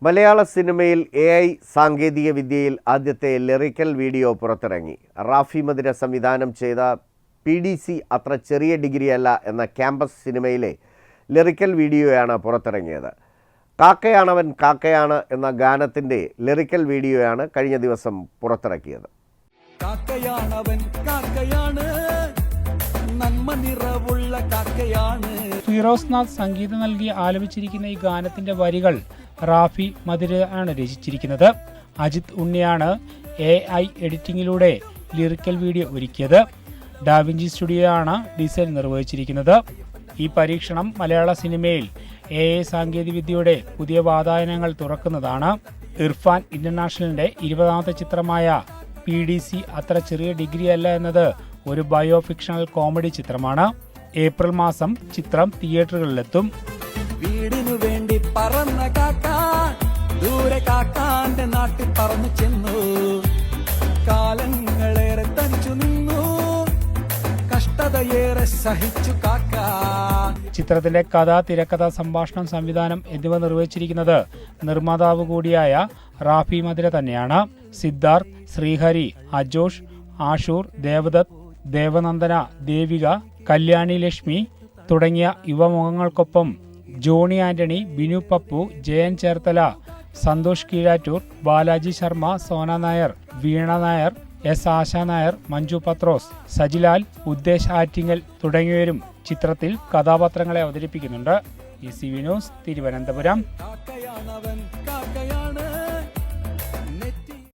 മലയാള സിനിമയിൽ AI സാങ്കേതിക വിദ്യയിൽ ആദ്യത്തെ ലിറിക്കൽ വീഡിയോ പുറത്തിറങ്ങി. റാഫി മദിര സംവിധാനം ചെയ്ത PDC അത്ര ചെറിയ ഡിഗ്രിയല്ല എന്ന ക്യാമ്പസ് സിനിമയിലെ ലിറിക്കൽ വീഡിയോയാണ് പുറത്തിറങ്ങിയത്. കാക്കയാണവൻ കാക്കയാണ് എന്ന ഗാനത്തിൻ്റെ ലിറിക്കൽ വീഡിയോയാണ് കഴിഞ്ഞ ദിവസം പുറത്തിറക്കിയത്. ഫിറോസ് നാഥ് സംഗീതം നൽകി ആലപിച്ചിരിക്കുന്ന ഈ ഗാനത്തിന്റെ വരികൾ റാഫി മദിരയാണ് രചിച്ചിരിക്കുന്നത്. അജിത് ഉണ്ണിയാണ് AI എഡിറ്റിംഗിലൂടെ ലിറിക്കൽ വീഡിയോ ഒരുക്കിയത്. ഡാവിഞ്ചി സ്റ്റുഡിയോ ആണ് ഡിസൈൻ നിർവഹിച്ചിരിക്കുന്നത്. ഈ പരീക്ഷണം മലയാള സിനിമയിൽ AI സാങ്കേതികവിദ്യയുടെ പുതിയ വാതായനങ്ങൾ തുറക്കുന്നതാണ്. ഇർഫാൻ ഇന്റർനാഷണലിന്റെ 20ാമത്തെ ചിത്രമായ PDC അത്ര ചെറിയ ഡിഗ്രിയല്ല എന്നത് ഒരു ബയോ ഫിക്ഷണൽ കോമഡി ചിത്രമാണ്. ഏപ്രിൽ മാസം ചിത്രം തിയേറ്ററുകളിലെത്തും. വീടിനു വേണ്ടി പറന്ന കാക്ക ദൂരെ കാക്കാന്റെ നാട്ടിൽ പറന്നു ചെന്നു. കാലങ്ങളേറെ തനിച്ചു നിന്നു, കഷ്ടതയേറെ സഹിച്ചു കാക്ക. ചിത്രത്തിന്റെ കഥ, തിരക്കഥ, സംഭാഷണം, സംവിധാനം എന്നിവ നിർവഹിച്ചിരിക്കുന്നത് നിർമ്മാതാവ് കൂടിയായ റാഫി മദിര തന്നെയാണ്. സിദ്ധാർത്ഥ്, ശ്രീഹരി, അജോഷ്, ആഷൂർ, ദേവദത്ത്, ദേവനന്ദന, ദേവിക, കല്യാണി ലക്ഷ്മി തുടങ്ങിയ യുവമുഖങ്ങൾക്കൊപ്പം ജോണി ആന്റണി, ബിനു പപ്പു, ജയൻ ചേർത്തല, സന്തോഷ് കീഴാറ്റൂർ, ബാലാജി ശർമ്മ, സോന നായർ, വീണ നായർ, S ആശാ നായർ, മഞ്ജു പത്രോസ്, സജിലാൽ, ഉദ്ദേശ് ആറ്റിങ്ങൽ തുടങ്ങിയവരും ചിത്രത്തിൽ കഥാപാത്രങ്ങളെ അവതരിപ്പിക്കുന്നുണ്ട്. ECV news, Thiruvananthapuram.